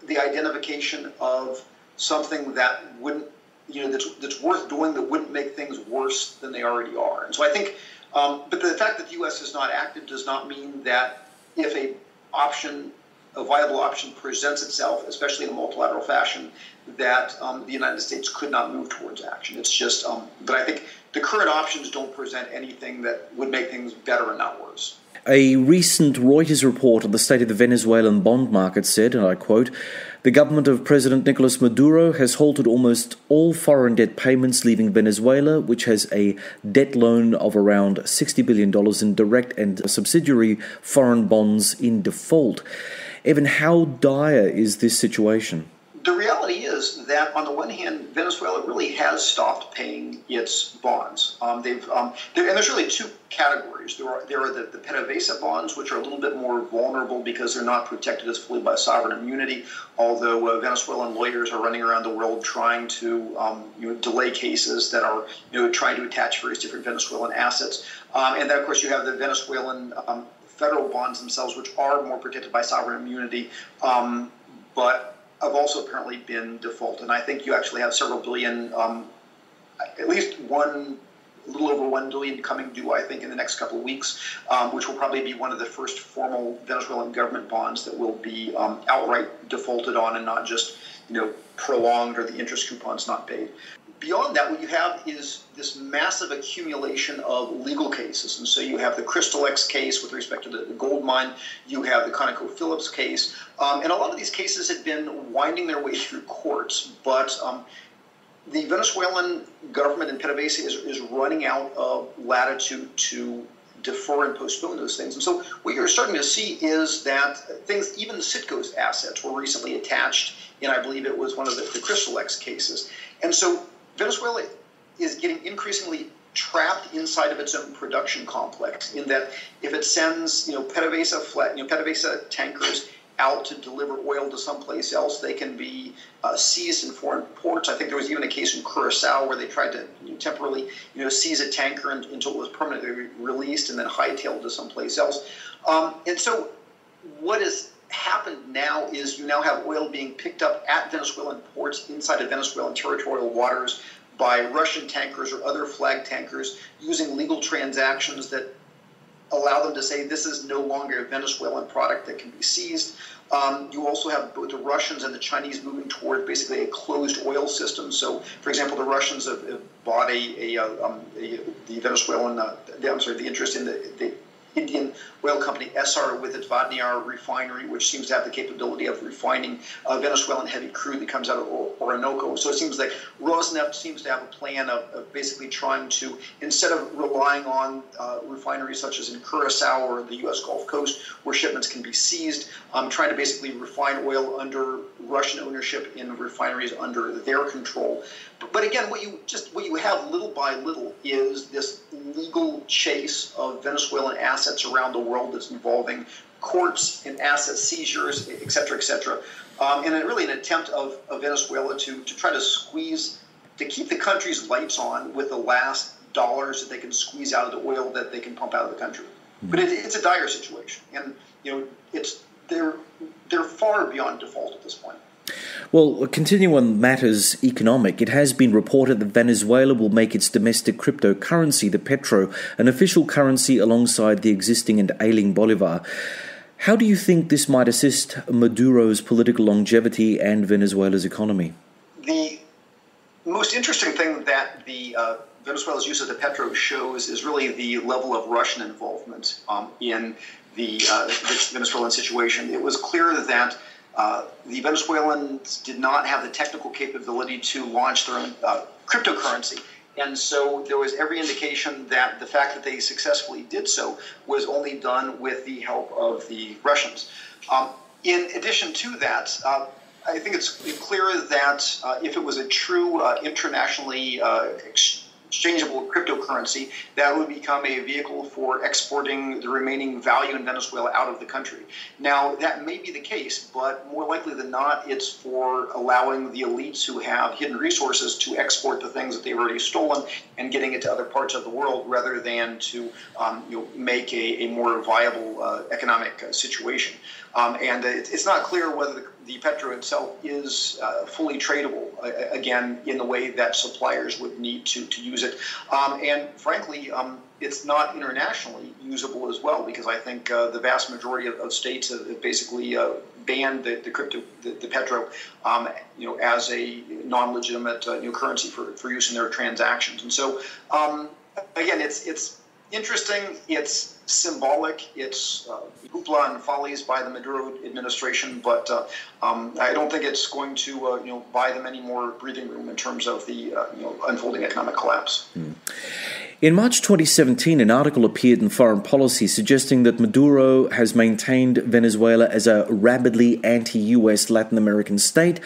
the identification of something that wouldn't, that's worth doing, that wouldn't make things worse than they already are. And so I think, but the fact that the U.S. is not active does not mean that if a viable option presents itself, especially in a multilateral fashion, that the United States could not move towards action. It's just, but I think the current options don't present anything that would make things better and not worse. A recent Reuters report on the state of the Venezuelan bond market said, and I quote, "The government of President Nicolas Maduro has halted almost all foreign debt payments leaving Venezuela, which has a debt loan of around $60 billion in direct and subsidiary foreign bonds in default." Evan, how dire is this situation? The reality is that, on the one hand, Venezuela really has stopped paying its bonds. And there's really two categories. There are the PDVSA bonds, which are a little bit more vulnerable because they're not protected as fully by sovereign immunity, although Venezuelan lawyers are running around the world trying to delay cases that are trying to attach various different Venezuelan assets. And then, of course, you have the Venezuelan federal bonds themselves, which are more protected by sovereign immunity, but have also apparently been default. And I think you actually have several billion, at least a little over $1 billion coming due, I think, in the next couple of weeks, which will probably be one of the first formal Venezuelan government bonds that will be outright defaulted on and not just, prolonged or the interest coupons not paid. Beyond that, what you have is this massive accumulation of legal cases. And so you have the Crystal X case with respect to the gold mine. You have the ConocoPhillips case. And a lot of these cases had been winding their way through courts. But the Venezuelan government and PDVSA is running out of latitude to defer and postpone those things. And so what you're starting to see is that things, even Citgo's assets, were recently attached in, I believe it was one of the Crystal X cases. And so Venezuela is getting increasingly trapped inside of its own production complex, in that if it sends PDVSA tankers out to deliver oil to someplace else, they can be seized in foreign ports. I think there was even a case in Curacao where they tried to temporarily seize a tanker until it was permanently released and then hightailed to someplace else. And so what has happened now is you now have oil being picked up at Venezuelan ports inside of Venezuelan territorial waters by Russian tankers or other flag tankers using legal transactions that allow them to say this is no longer a Venezuelan product that can be seized. You also have both the Russians and the Chinese moving toward basically a closed oil system. So, for example, the Russians have bought the Venezuelan, the interest in the Indian oil company Essar with its Vatniar refinery, which seems to have the capability of refining Venezuelan heavy crude that comes out of Orinoco. So it seems like Rosneft seems to have a plan of basically trying to, instead of relying on refineries such as in Curacao or the U.S. Gulf Coast, where shipments can be seized, trying to basically refine oil under Russian ownership in refineries under their control. But again, what you have little by little is this legal chase of Venezuelan assets around the world that's involving courts and asset seizures, et cetera, and really an attempt of Venezuela to try to keep the country's lights on with the last dollars that they can squeeze out of the oil that they can pump out of the country. But it's a dire situation, and they're far beyond default at this point. Well, continuing on matters economic, it has been reported that Venezuela will make its domestic cryptocurrency, the Petro, an official currency alongside the existing and ailing Bolivar. How do you think this might assist Maduro's political longevity and Venezuela's economy? The most interesting thing that the Venezuela's use of the Petro shows is really the level of Russian involvement in the Venezuelan situation. It was clear that the Venezuelans did not have the technical capability to launch their own cryptocurrency. And so there was every indication that the fact that they successfully did so was only done with the help of the Russians. In addition to that, I think it's clear that if it was a true internationally exchangeable cryptocurrency, that would become a vehicle for exporting the remaining value in Venezuela out of the country. Now, that may be the case, but more likely than not, it's for allowing the elites who have hidden resources to export the things that they've already stolen and getting it to other parts of the world, rather than to make a more viable economic situation. And it's not clear whether the petro itself is fully tradable, again, in the way that suppliers would need to use it. And frankly, it's not internationally usable as well, because I think the vast majority of states have basically banned the petro, as a non-legitimate currency for use in their transactions. And so, again, it's interesting. It's symbolic. It's hoopla and follies by the Maduro administration, but I don't think it's going to buy them any more breathing room in terms of the unfolding economic collapse. In March 2017, an article appeared in Foreign Policy suggesting that Maduro has maintained Venezuela as a rabidly anti-US Latin American state,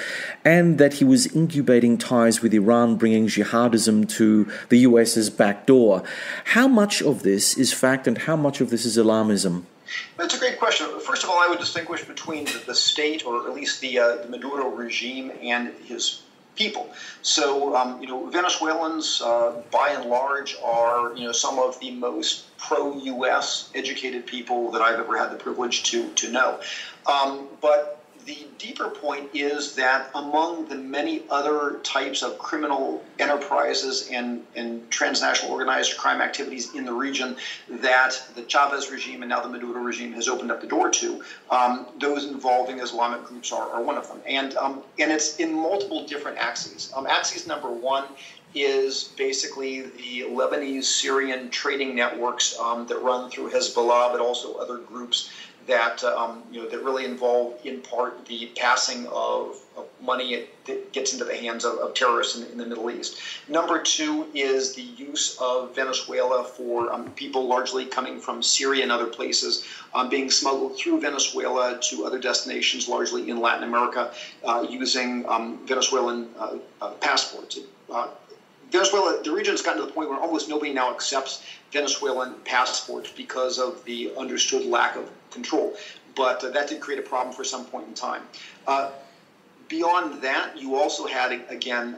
and that he was incubating ties with Iran, bringing jihadism to the US's back door. How much of this is fact and how much of this is alarmism? That's a great question. First of all, I would distinguish between the state, or at least the Maduro regime, and his people. So, Venezuelans, by and large, are some of the most pro-U.S. educated people that I've ever had the privilege to know. But the deeper point is that among the many other types of criminal enterprises and transnational organized crime activities in the region that the Chavez regime and now the Maduro regime has opened up the door to, those involving Islamic groups are one of them. And it's in multiple different axes. Axis number one is basically the Lebanese-Syrian trading networks that run through Hezbollah, but also other groups that that really involve, in part, the passing of money that gets into the hands of terrorists in the Middle East. Number two is the use of Venezuela for people largely coming from Syria and other places, being smuggled through Venezuela to other destinations, largely in Latin America, using Venezuelan passports. Venezuela, the region has gotten to the point where almost nobody now accepts Venezuelan passports because of the understood lack of control. But that did create a problem for some point in time. Beyond that, you also had, again,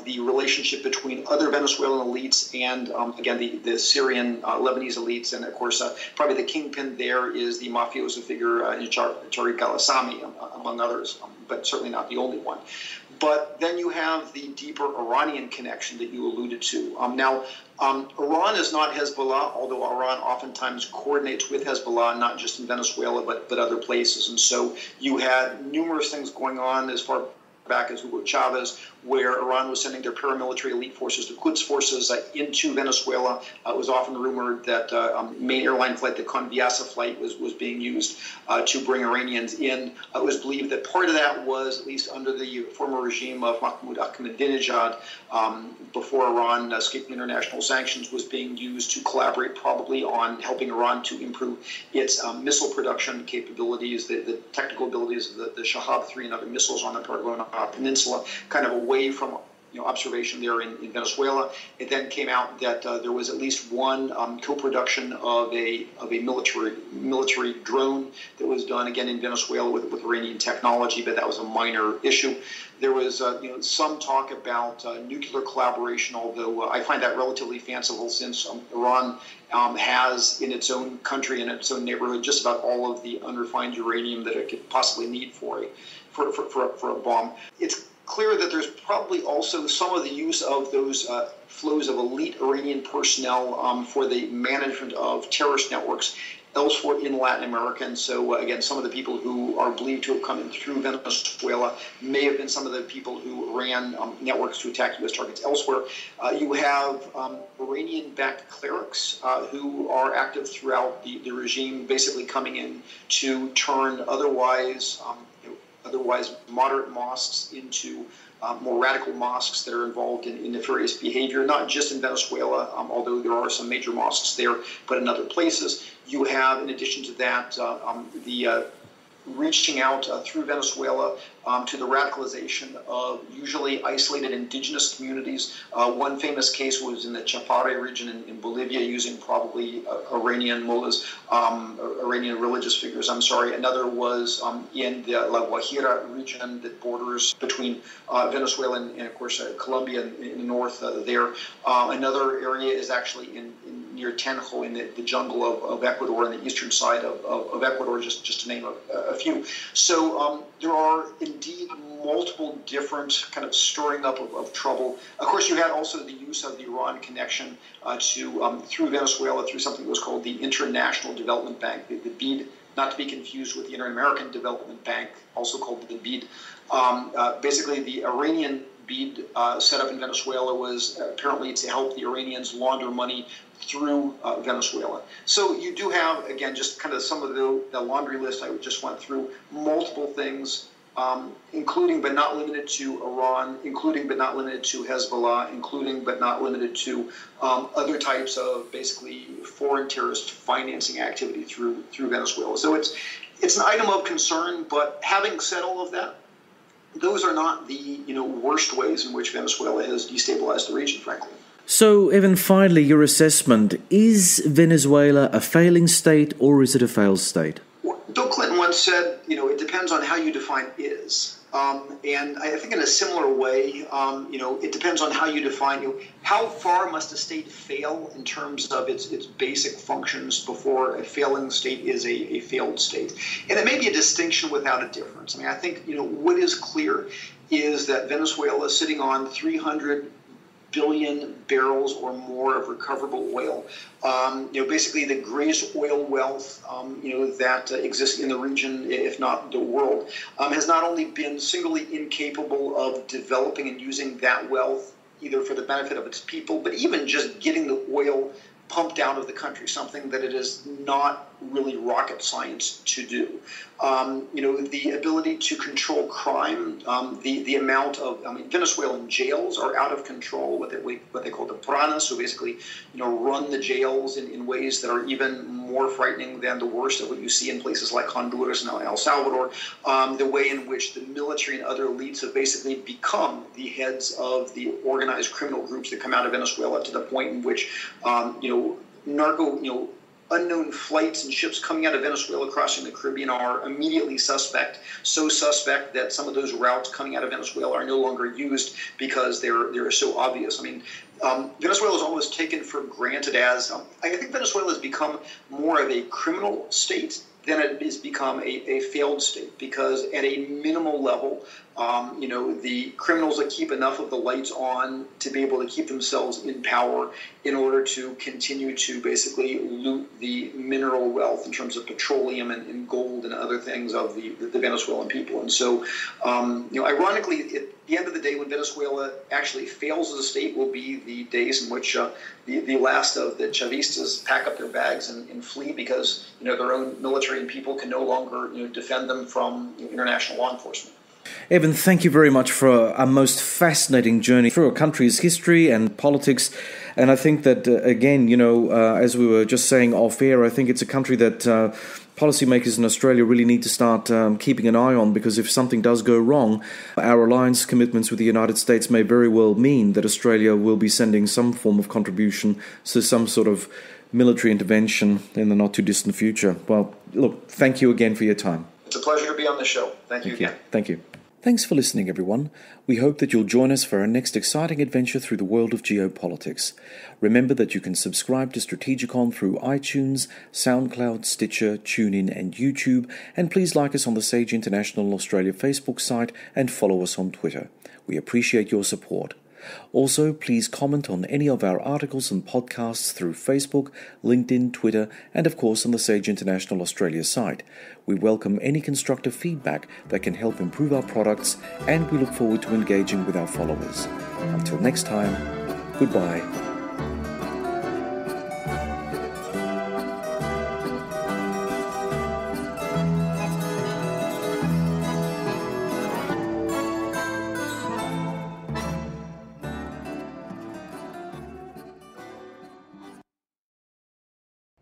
the relationship between other Venezuelan elites and, again, the Syrian Lebanese elites. And, of course, probably the kingpin there is the mafioso figure, Tariq al-Assami, among others, but certainly not the only one. But then you have the deeper Iranian connection that you alluded to. Now, Iran is not Hezbollah, although Iran oftentimes coordinates with Hezbollah, not just in Venezuela, but other places. And so you had numerous things going on as far back as Hugo Chavez, where Iran was sending their paramilitary elite forces, the Quds forces, into Venezuela. It was often rumored that main airline flight, the Conviasa flight, was being used to bring Iranians in. It was believed that part of that was, at least under the former regime of Mahmoud Ahmadinejad, before Iran escaped international sanctions, was being used to collaborate probably on helping Iran to improve its missile production capabilities, the technical abilities of the Shahab-3 and other missiles on the Paraguay Peninsula, kind of away from observation there in Venezuela. It then came out that there was at least one co-production of a military drone that was done again in Venezuela with Iranian technology, but that was a minor issue. There was some talk about nuclear collaboration, although I find that relatively fanciful, since Iran has in its own country, in its own neighborhood, just about all of the unrefined uranium that it could possibly need for a bomb. It's clear that there's probably also some of the use of those flows of elite Iranian personnel for the management of terrorist networks elsewhere in Latin America. And so, again, some of the people who are believed to have come in through Venezuela may have been some of the people who ran networks to attack U.S. targets elsewhere. You have Iranian-backed clerics who are active throughout the regime, basically coming in to turn otherwise otherwise moderate mosques into more radical mosques that are involved in nefarious behavior, not just in Venezuela, although there are some major mosques there, but in other places. You have, in addition to that, the reaching out through Venezuela to the radicalization of usually isolated indigenous communities. One famous case was in the Chapare region in Bolivia, using probably Iranian mullahs, Iranian religious figures, Another was in the La Guajira region that borders between Venezuela and of course, Colombia in the north there. Another area is actually near Tenjo in the jungle of Ecuador, on the eastern side of Ecuador, just to name a few. So there are indeed multiple different kind of stirring up of trouble. Of course, you had also the use of the Iran connection through Venezuela through something that was called the International Development Bank, the BED, not to be confused with the Inter-American Development Bank, also called the BED. Basically, the Iranian BED set up in Venezuela was apparently to help the Iranians launder money through Venezuela. So you do have, again, just kind of some of the laundry list I just went through, multiple things, including but not limited to Iran, including but not limited to Hezbollah, including but not limited to other types of basically foreign terrorist financing activity through Venezuela. So it's an item of concern, but having said all of that, those are not the worst ways in which Venezuela has destabilized the region, frankly. So, Evan, finally, your assessment. Is Venezuela a failing state or is it a failed state? Bill Clinton once said, it depends on how you define is. And I think in a similar way, it depends on how you define how far must a state fail in terms of its basic functions before a failing state is a failed state. And it may be a distinction without a difference. I think, what is clear is that Venezuela is sitting on 300 billion barrels or more of recoverable oil. Basically the greatest oil wealth, that exists in the region, if not the world, has not only been singly incapable of developing and using that wealth either for the benefit of its people, but even just getting the oil pumped out of the country, something that it is not really rocket science to do. The ability to control crime, the amount of, Venezuelan jails are out of control, what they call the pranas, so basically, run the jails in ways that are even more frightening than the worst of what you see in places like Honduras and El Salvador. The way in which the military and other elites have basically become the heads of the organized criminal groups that come out of Venezuela, to the point in which, unknown flights and ships coming out of Venezuela crossing the Caribbean are immediately suspect, so suspect that some of those routes coming out of Venezuela are no longer used because they're so obvious. Venezuela is almost taken for granted as, I think Venezuela has become more of a criminal state than it has become a failed state, because at a minimal level, the criminals that keep enough of the lights on to be able to keep themselves in power in order to continue to basically loot the mineral wealth in terms of petroleum and gold and other things of the Venezuelan people. And so, ironically, at the end of the day, when Venezuela actually fails as a state will be the days in which the last of the Chavistas pack up their bags and flee because their own military and people can no longer defend them from international law enforcement. Evan, thank you very much for a most fascinating journey through a country's history and politics. And I think that, again, as we were just saying off air, I think it's a country that policymakers in Australia really need to start keeping an eye on, because if something does go wrong, our alliance commitments with the United States may very well mean that Australia will be sending some form of contribution to some sort of military intervention in the not-too-distant future. Well, look, thank you again for your time. It's a pleasure to be on the show. Thank you again. Thank you. Thanks for listening, everyone. We hope that you'll join us for our next exciting adventure through the world of geopolitics. Remember that you can subscribe to Strategicon through iTunes, SoundCloud, Stitcher, TuneIn and YouTube, and please like us on the Sage International Australia Facebook site and follow us on Twitter. We appreciate your support. Also, please comment on any of our articles and podcasts through Facebook, LinkedIn, Twitter, and of course on the Sage International Australia site. We welcome any constructive feedback that can help improve our products, and we look forward to engaging with our followers. Until next time, goodbye.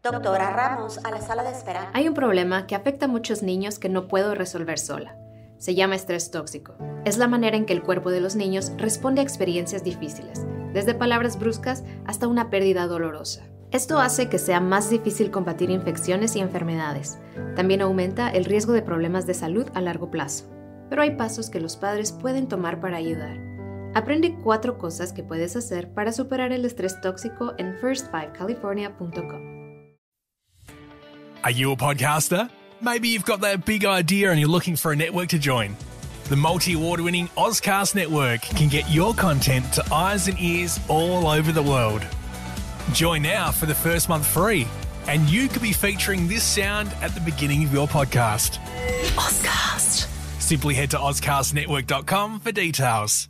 Doctora Ramos, a la sala de espera. Hay un problema que afecta a muchos niños que no puedo resolver sola. Se llama estrés tóxico. Es la manera en que el cuerpo de los niños responde a experiencias difíciles, desde palabras bruscas hasta una pérdida dolorosa. Esto hace que sea más difícil combatir infecciones y enfermedades. También aumenta el riesgo de problemas de salud a largo plazo. Pero hay pasos que los padres pueden tomar para ayudar. Aprende 4 cosas que puedes hacer para superar el estrés tóxico en first5california.com. Are you a podcaster? Maybe you've got that big idea and you're looking for a network to join. The multi-award-winning Ozcast Network can get your content to eyes and ears all over the world. Join now for the first month free, and you could be featuring this sound at the beginning of your podcast. Ozcast. Simply head to ozcastnetwork.com for details.